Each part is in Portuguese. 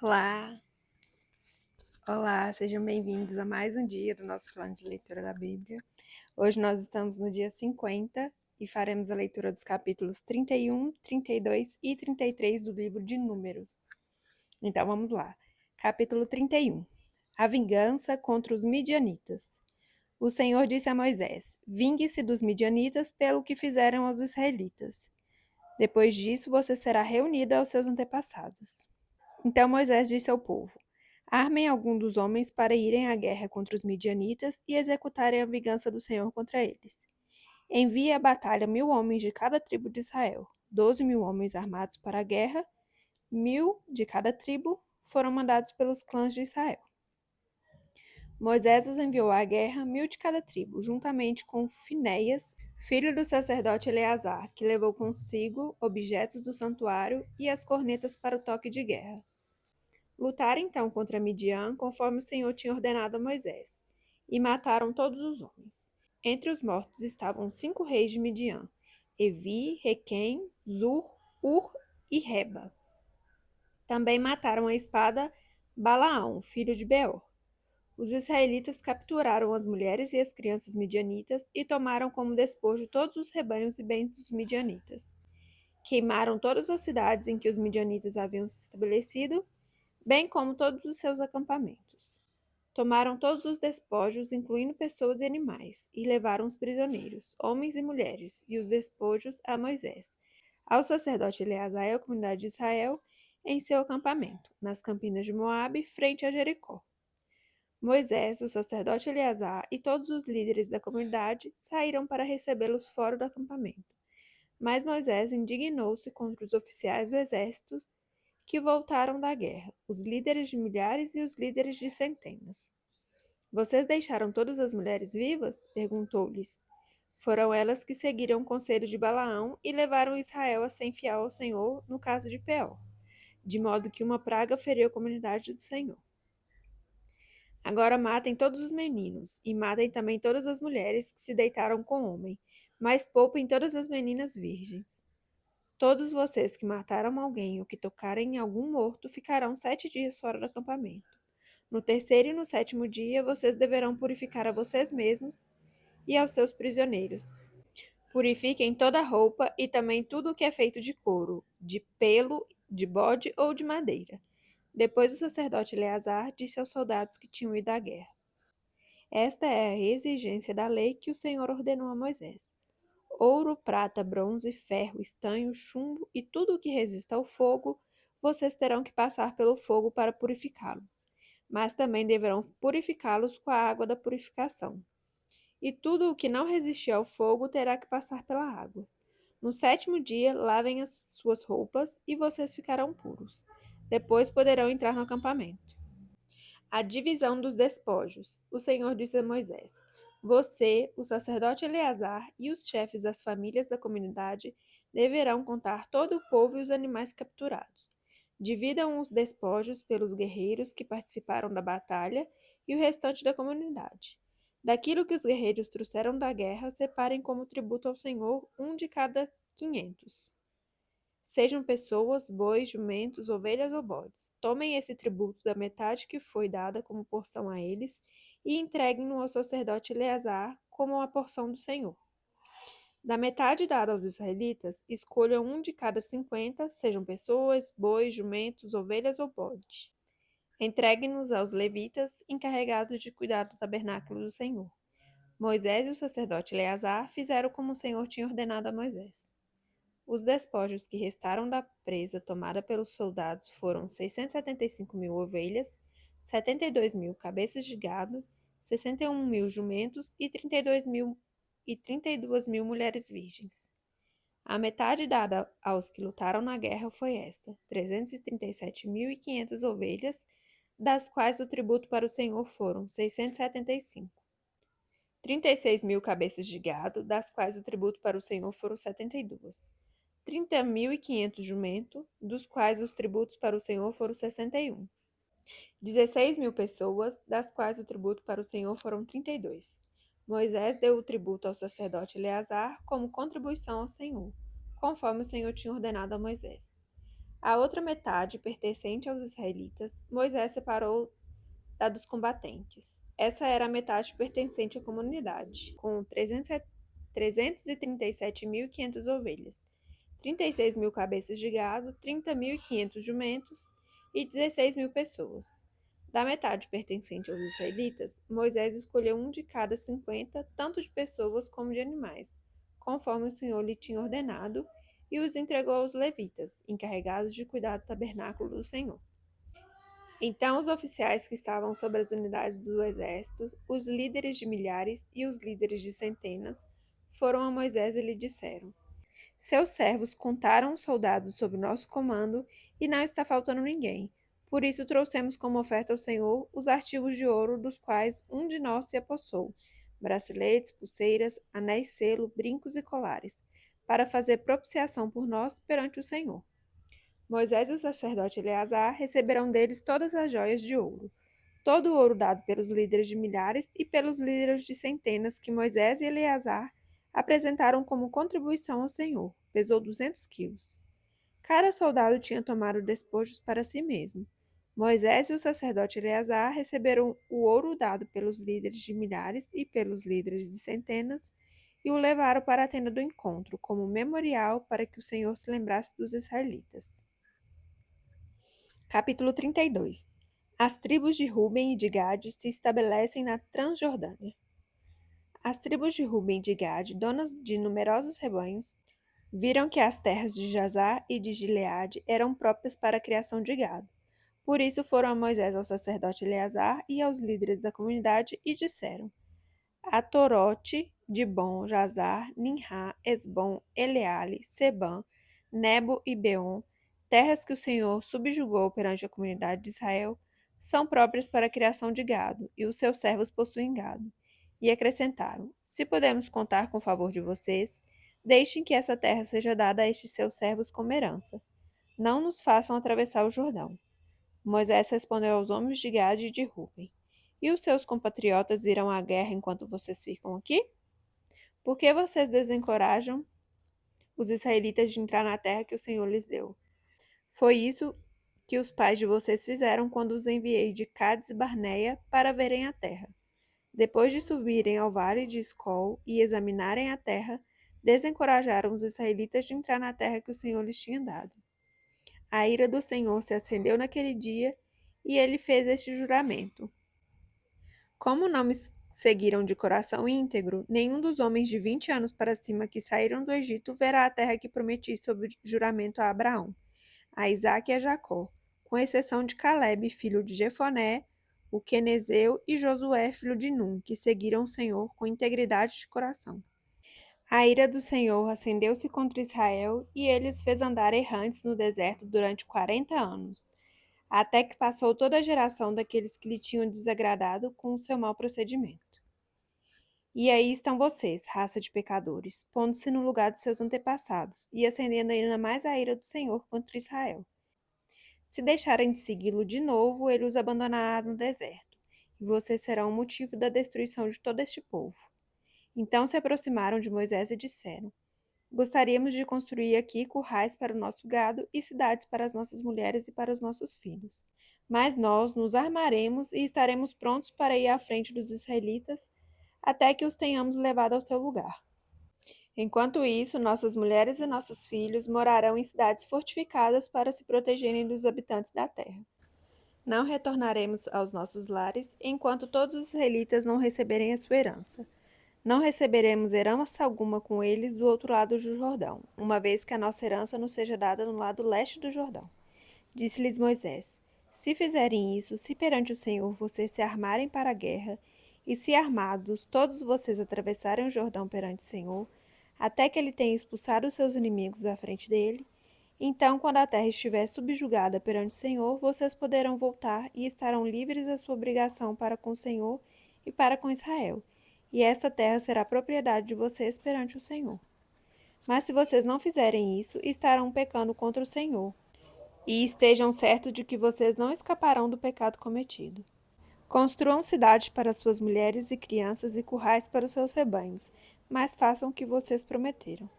Olá, olá, sejam bem-vindos a mais um dia do nosso plano de leitura da Bíblia. Hoje nós estamos no dia 50 e faremos a leitura dos capítulos 31, 32 e 33 do livro de Números. Então vamos lá. Capítulo 31. A vingança contra os midianitas. O Senhor disse a Moisés: Vingue-se dos midianitas pelo que fizeram aos israelitas. Depois disso você será reunido aos seus antepassados. Então Moisés disse ao povo: Armem algum dos homens para irem à guerra contra os midianitas e executarem a vingança do Senhor contra eles. Envie à batalha 1.000 homens de cada tribo de Israel. 12.000 homens armados para a guerra, 1.000 de cada tribo, foram mandados pelos clãs de Israel. Moisés os enviou à guerra, 1.000 de cada tribo, juntamente com Finéias, filho do sacerdote Eleazar, que levou consigo objetos do santuário e as cornetas para o toque de guerra. Lutaram então contra Midian, conforme o Senhor tinha ordenado a Moisés, e mataram todos os homens. Entre os mortos estavam 5 reis de Midian: Evi, Requem, Zur, Ur e Reba. Também mataram a espada Balaão, filho de Beor. Os israelitas capturaram as mulheres e as crianças midianitas e tomaram como despojo todos os rebanhos e bens dos midianitas. Queimaram todas as cidades em que os midianitas haviam se estabelecido, bem como todos os seus acampamentos. Tomaram todos os despojos, incluindo pessoas e animais, e levaram os prisioneiros, homens e mulheres, e os despojos a Moisés, ao sacerdote Eleazar e à comunidade de Israel, em seu acampamento, nas campinas de Moabe, frente a Jericó. Moisés, o sacerdote Eleazar e todos os líderes da comunidade saíram para recebê-los fora do acampamento. Mas Moisés indignou-se contra os oficiais do exército que voltaram da guerra, os líderes de milhares e os líderes de centenas. Vocês deixaram todas as mulheres vivas? Perguntou-lhes. Foram elas que seguiram o conselho de Balaão e levaram Israel a ser infiel ao Senhor no caso de Peor, de modo que uma praga feriu a comunidade do Senhor. Agora matem todos os meninos, e matem também todas as mulheres que se deitaram com homem, mas poupem todas as meninas virgens. Todos vocês que mataram alguém ou que tocarem em algum morto ficarão 7 dias fora do acampamento. No terceiro e no sétimo dia, vocês deverão purificar a vocês mesmos e aos seus prisioneiros. Purifiquem toda a roupa e também tudo o que é feito de couro, de pelo, de bode ou de madeira. Depois o sacerdote Eleazar disse aos soldados que tinham ido à guerra: Esta é a exigência da lei que o Senhor ordenou a Moisés. Ouro, prata, bronze, ferro, estanho, chumbo e tudo o que resista ao fogo, vocês terão que passar pelo fogo para purificá-los, mas também deverão purificá-los com a água da purificação. E tudo o que não resistir ao fogo terá que passar pela água. No sétimo dia, lavem as suas roupas e vocês ficarão puros. Depois poderão entrar no acampamento. A divisão dos despojos. O Senhor disse a Moisés: Você, o sacerdote Eleazar e os chefes das famílias da comunidade deverão contar todo o povo e os animais capturados. Dividam os despojos pelos guerreiros que participaram da batalha e o restante da comunidade. Daquilo que os guerreiros trouxeram da guerra, separem como tributo ao Senhor um de cada 500. Sejam pessoas, bois, jumentos, ovelhas ou bodes. Tomem esse tributo da metade que foi dada como porção a eles e entreguem-no ao sacerdote Eleazar como a porção do Senhor. Da metade dada aos israelitas, escolham um de cada 50, sejam pessoas, bois, jumentos, ovelhas ou bodes. Entreguem-nos aos levitas, encarregados de cuidar do tabernáculo do Senhor. Moisés e o sacerdote Eleazar fizeram como o Senhor tinha ordenado a Moisés. Os despojos que restaram da presa tomada pelos soldados foram 675.000 ovelhas, 72.000 cabeças de gado, 61.000 jumentos e 32.000 mulheres virgens. A metade dada aos que lutaram na guerra foi esta: 337.500 ovelhas, das quais o tributo para o Senhor foram 675. 36.000 cabeças de gado, das quais o tributo para o Senhor foram 72. 30.500 jumentos, dos quais os tributos para o Senhor foram 61. 16.000 pessoas, das quais o tributo para o Senhor foram 32. Moisés deu o tributo ao sacerdote Eleazar como contribuição ao Senhor, conforme o Senhor tinha ordenado a Moisés. A outra metade, pertencente aos israelitas, Moisés separou da dos combatentes. Essa era a metade pertencente à comunidade, com 337.500 ovelhas, 36.000 cabeças de gado, 30.500 jumentos e 16.000 pessoas. Da metade pertencente aos israelitas, Moisés escolheu um de cada 50, tanto de pessoas como de animais, conforme o Senhor lhe tinha ordenado, e os entregou aos levitas, encarregados de cuidar do tabernáculo do Senhor. Então os oficiais que estavam sobre as unidades do exército, os líderes de milhares e os líderes de centenas, foram a Moisés e lhe disseram: Seus servos contaram os soldados sob nosso comando e não está faltando ninguém. Por isso trouxemos como oferta ao Senhor os artigos de ouro dos quais um de nós se apossou: braceletes, pulseiras, anéis selo, brincos e colares, para fazer propiciação por nós perante o Senhor. Moisés e o sacerdote Eleazar receberão deles todas as joias de ouro. Todo o ouro dado pelos líderes de milhares e pelos líderes de centenas que Moisés e Eleazar apresentaram como contribuição ao Senhor, pesou 200 quilos. Cada soldado tinha tomado despojos para si mesmo. Moisés e o sacerdote Eleazar receberam o ouro dado pelos líderes de milhares e pelos líderes de centenas e o levaram para a tenda do encontro, como memorial para que o Senhor se lembrasse dos israelitas. Capítulo 32. As tribos de Ruben e de Gade se estabelecem na Transjordânia. As tribos de Ruben e de Gade, donas de numerosos rebanhos, viram que as terras de Jazar e de Gileade eram próprias para a criação de gado. Por isso foram a Moisés, ao sacerdote Eleazar e aos líderes da comunidade e disseram: Atorote, Dibon, Jazar, Ninrá, Esbom, Eleale, Sebam, Nebo e Beon, terras que o Senhor subjugou perante a comunidade de Israel, são próprias para a criação de gado, e os seus servos possuem gado. E acrescentaram: Se podemos contar com o favor de vocês, deixem que essa terra seja dada a estes seus servos como herança. Não nos façam atravessar o Jordão. Moisés respondeu aos homens de Gade e de Ruben: E os seus compatriotas irão à guerra enquanto vocês ficam aqui? Por que vocês desencorajam os israelitas de entrar na terra que o Senhor lhes deu? Foi isso que os pais de vocês fizeram quando os enviei de Cades Barneia para verem a terra. Depois de subirem ao vale de Escol e examinarem a terra, desencorajaram os israelitas de entrar na terra que o Senhor lhes tinha dado. A ira do Senhor se acendeu naquele dia e ele fez este juramento: Como não me seguiram de coração íntegro, nenhum dos homens de 20 anos para cima que saíram do Egito verá a terra que prometi sob juramento a Abraão, a Isaque e a Jacó, com exceção de Caleb, filho de Jefoné, o quenezeu, e Josué, filho de Num, que seguiram o Senhor com integridade de coração. A ira do Senhor acendeu-se contra Israel, e ele os fez andar errantes no deserto durante 40 anos, até que passou toda a geração daqueles que lhe tinham desagradado com o seu mau procedimento. E aí estão vocês, raça de pecadores, pondo-se no lugar de seus antepassados, e acendendo ainda mais a ira do Senhor contra Israel. Se deixarem de segui-lo de novo, ele os abandonará no deserto, e vocês serão o motivo da destruição de todo este povo. Então se aproximaram de Moisés e disseram: Gostaríamos de construir aqui currais para o nosso gado e cidades para as nossas mulheres e para os nossos filhos. Mas nós nos armaremos e estaremos prontos para ir à frente dos israelitas até que os tenhamos levado ao seu lugar. Enquanto isso, nossas mulheres e nossos filhos morarão em cidades fortificadas para se protegerem dos habitantes da terra. Não retornaremos aos nossos lares enquanto todos os israelitas não receberem a sua herança. Não receberemos herança alguma com eles do outro lado do Jordão, uma vez que a nossa herança nos seja dada no lado leste do Jordão. Disse-lhes Moisés: Se fizerem isso, se perante o Senhor vocês se armarem para a guerra, e se armados todos vocês atravessarem o Jordão perante o Senhor, até que ele tenha expulsado os seus inimigos à frente dele, então, quando a terra estiver subjugada perante o Senhor, vocês poderão voltar e estarão livres da sua obrigação para com o Senhor e para com Israel, e esta terra será propriedade de vocês perante o Senhor. Mas se vocês não fizerem isso, estarão pecando contra o Senhor, e estejam certos de que vocês não escaparão do pecado cometido. Construam cidades para suas mulheres e crianças e currais para os seus rebanhos, mas façam o que vocês prometeram.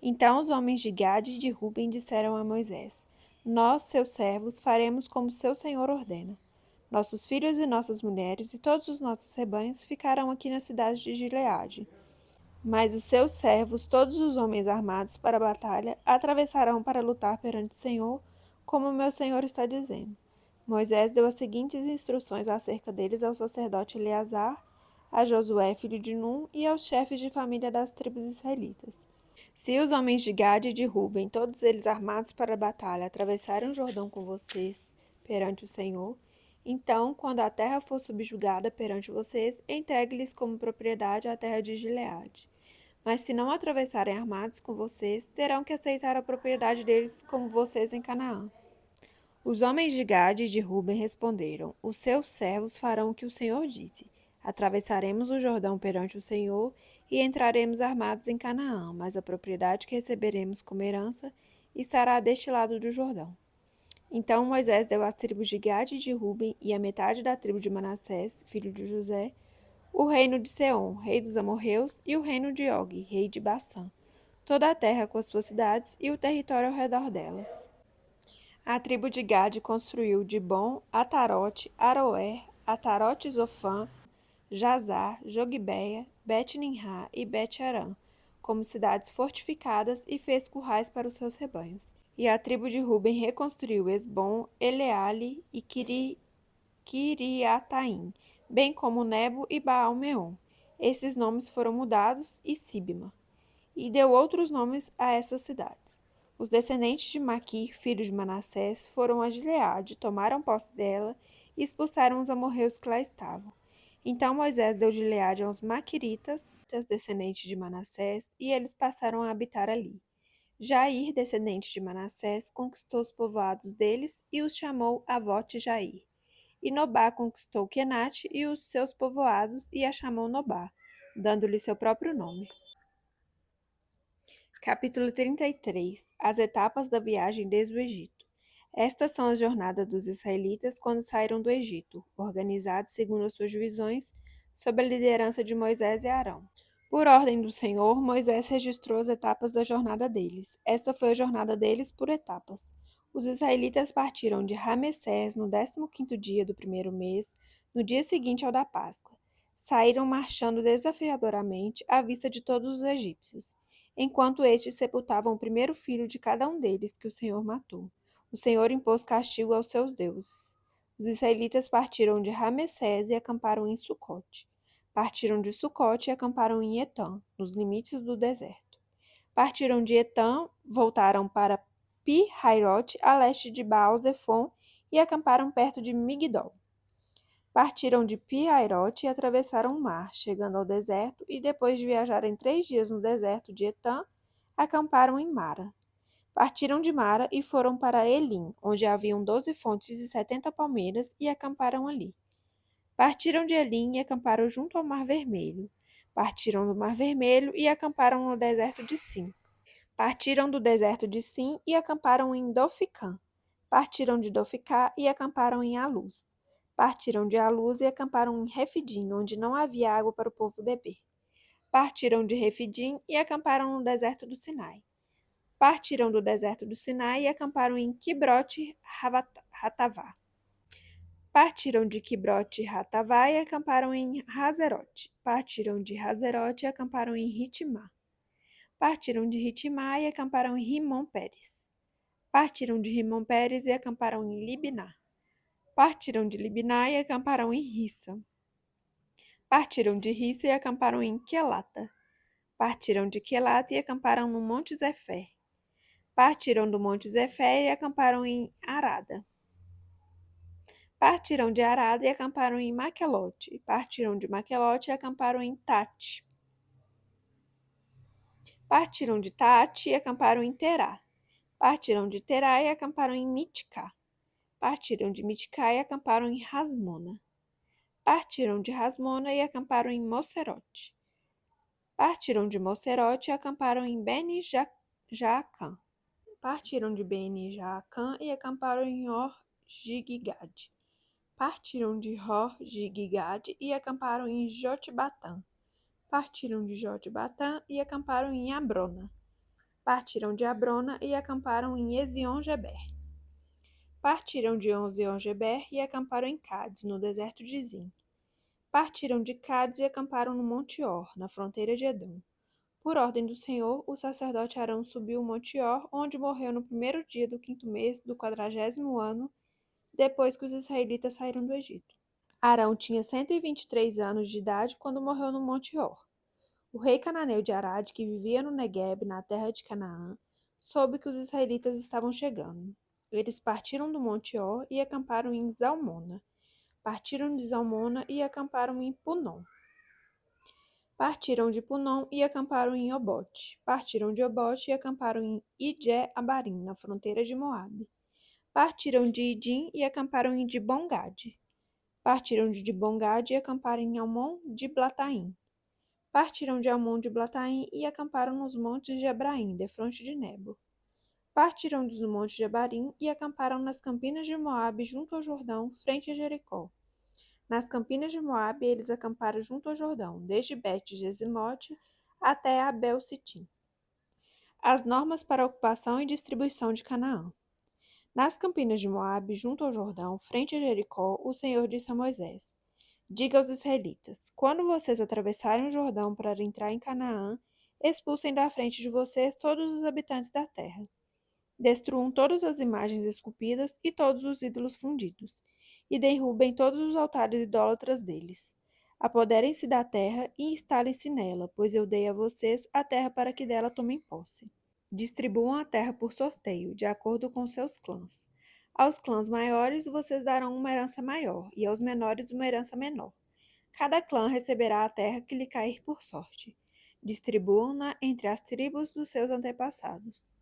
Então os homens de Gade e de Ruben disseram a Moisés: Nós, seus servos, faremos como seu senhor ordena. Nossos filhos e nossas mulheres e todos os nossos rebanhos ficarão aqui na cidade de Gileade. Mas os seus servos, todos os homens armados para a batalha, atravessarão para lutar perante o Senhor, como meu senhor está dizendo. Moisés deu as seguintes instruções acerca deles ao sacerdote Eleazar, a Josué, filho de Num, e aos chefes de família das tribos israelitas. Se os homens de Gade e de Ruben, todos eles armados para a batalha, atravessarem o Jordão com vocês perante o Senhor, então, quando a terra for subjugada perante vocês, entregue-lhes como propriedade a terra de Gileade. Mas se não atravessarem armados com vocês, terão que aceitar a propriedade deles como vocês em Canaã. Os homens de Gade e de Ruben responderam: Os seus servos farão o que o Senhor disse. Atravessaremos o Jordão perante o Senhor e entraremos armados em Canaã, mas a propriedade que receberemos como herança estará deste lado do Jordão. Então Moisés deu às tribos de Gade e de Ruben e à metade da tribo de Manassés, filho de José, o reino de Seom, rei dos amorreus, e o reino de Og, rei de Bassã, toda a terra com as suas cidades e o território ao redor delas. A tribo de Gade construiu Dibon, Atarote, Aroer, Atarote Zofã, Jazar, Jogbeia, Bet-Ninrá e Bet-Arã, como cidades fortificadas, e fez currais para os seus rebanhos. E a tribo de Ruben reconstruiu Esbom, Eleale e Kiriataim, bem como Nebo e Baal-meon. Esses nomes foram mudados, e Sibma, e deu outros nomes a essas cidades. Os descendentes de Maquir, filho de Manassés, foram a Gileade, tomaram posse dela e expulsaram os amorreus que lá estavam. Então Moisés deu Gileade aos Maquiritas, descendentes de Manassés, e eles passaram a habitar ali. Jair, descendente de Manassés, conquistou os povoados deles e os chamou Avote Jair. E Nobá conquistou Quenate e os seus povoados e a chamou Nobá, dando-lhe seu próprio nome. Capítulo 33. As etapas da viagem desde o Egito. Estas são as jornadas dos israelitas quando saíram do Egito, organizados segundo as suas divisões, sob a liderança de Moisés e Arão. Por ordem do Senhor, Moisés registrou as etapas da jornada deles. Esta foi a jornada deles por etapas. Os israelitas partiram de Ramessés no 15º dia do primeiro mês, no dia seguinte ao da Páscoa. Saíram marchando desafiadoramente à vista de todos os egípcios, enquanto estes sepultavam o primeiro filho de cada um deles que o Senhor matou. O Senhor impôs castigo aos seus deuses. Os israelitas partiram de Ramessés e acamparam em Sucote. Partiram de Sucote e acamparam em Etã, nos limites do deserto. Partiram de Etã, voltaram para Pi-Hairote, a leste de Baal-Zefon, e acamparam perto de Migdol. Partiram de Pi-Hairote e atravessaram o mar, chegando ao deserto, e depois de viajarem 3 dias no deserto de Etã, acamparam em Mara. Partiram de Mara e foram para Elim, onde haviam 12 fontes e 70 palmeiras, e acamparam ali. Partiram de Elim e acamparam junto ao Mar Vermelho. Partiram do Mar Vermelho e acamparam no deserto de Sim. Partiram do deserto de Sim e acamparam em Doficã. Partiram de Doficá e acamparam em Aluz. Partiram de Aluz e acamparam em Refidim, onde não havia água para o povo beber. Partiram de Refidim e acamparam no deserto do Sinai. Partiram do deserto do Sinai e acamparam em Quibrote Hatavá. Partiram de Quibrote Hatavá e acamparam em Hazerote. Partiram de Hazerote e acamparam em Ritimá. Partiram de Ritimá e acamparam em Rimon-Pérez. Partiram de Rimon-Pérez e acamparam em Libná. Partiram de Libná e acamparam em Rissa. Partiram de Rissa e acamparam em Quelata. Partiram de Quelata e acamparam no Monte Zefé. Partiram do Monte Zefé e acamparam em Arada. Partiram de Arada e acamparam em Maquelote. Partiram de Maquelote e acamparam em Tate. Partiram de Tate e acamparam em Terá. Partiram de Terá e acamparam em Miticá. Partiram de Miticá e acamparam em Rasmona. Partiram de Rasmona e acamparam em Mocerote. Partiram de Mocerote e acamparam em Bene-Jaacã. Partiram de Bene-Jaacã e acamparam em Or-Gigigade. Partiram de Hor-Gigigade e acamparam em Jotbatã. Partiram de Jotbatã e acamparam em Abrona. Partiram de Abrona e acamparam em Ezion-Geber. Partiram de Ezion-Geber e acamparam em Cádiz, no deserto de Zin. Partiram de Cádiz e acamparam no Monte Or, na fronteira de Edom. Por ordem do Senhor, o sacerdote Arão subiu o Monte Or, onde morreu no primeiro dia do 5º mês do 40º ano, depois que os israelitas saíram do Egito. Arão tinha 123 anos de idade quando morreu no Monte Or. O rei cananeu de Arad, que vivia no Negueb, na terra de Canaã, soube que os israelitas estavam chegando. Eles partiram do Monte Or e acamparam em Zalmona. Partiram de Zalmona e acamparam em Punom. Partiram de Punom e acamparam em Obote. Partiram de Obote e acamparam em Ije-Abarim, na fronteira de Moabe. Partiram de Idim e acamparam em Dibongade. Partiram de Dibongade e acamparam em Almon de Blataim. Partiram de Almon de Blataim e acamparam nos montes de Ebraim, defronte de Nebo. Partiram dos montes de Abarim e acamparam nas campinas de Moabe, junto ao Jordão, frente a Jericó. Nas campinas de Moabe, eles acamparam junto ao Jordão, desde Bet-Jesimote até Abel-Sitim. As normas para a ocupação e distribuição de Canaã. Nas campinas de Moabe, junto ao Jordão, frente a Jericó, o Senhor disse a Moisés: Diga aos israelitas: quando vocês atravessarem o Jordão para entrar em Canaã, expulsem da frente de vocês todos os habitantes da terra. Destruam todas as imagens esculpidas e todos os ídolos fundidos, e derrubem todos os altares idólatras deles. Apoderem-se da terra e instalem-se nela, pois eu dei a vocês a terra para que dela tomem posse. Distribuam a terra por sorteio, de acordo com seus clãs. Aos clãs maiores vocês darão uma herança maior, e aos menores uma herança menor. Cada clã receberá a terra que lhe cair por sorte. Distribuam-na entre as tribos dos seus antepassados.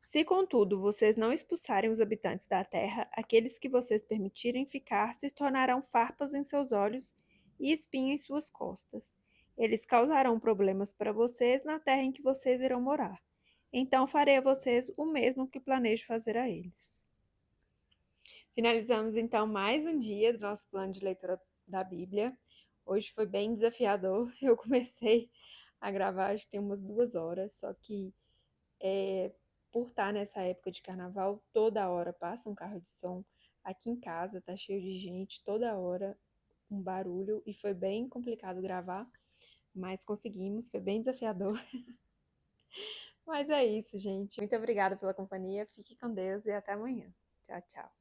Se, contudo, vocês não expulsarem os habitantes da terra, aqueles que vocês permitirem ficar se tornarão farpas em seus olhos e espinho em suas costas. Eles causarão problemas para vocês na terra em que vocês irão morar. Então farei a vocês o mesmo que planejo fazer a eles. Finalizamos então mais um dia do nosso plano de leitura da Bíblia. Hoje foi bem desafiador. Eu comecei a gravar, acho que tem umas 2 horas, só que por estar nessa época de carnaval, toda hora passa um carro de som. Aqui em casa tá cheio de gente, toda hora um barulho, e foi bem complicado gravar, mas conseguimos, foi bem desafiador. Mas é isso, gente. Muito obrigada pela companhia, fique com Deus e até amanhã. Tchau, tchau.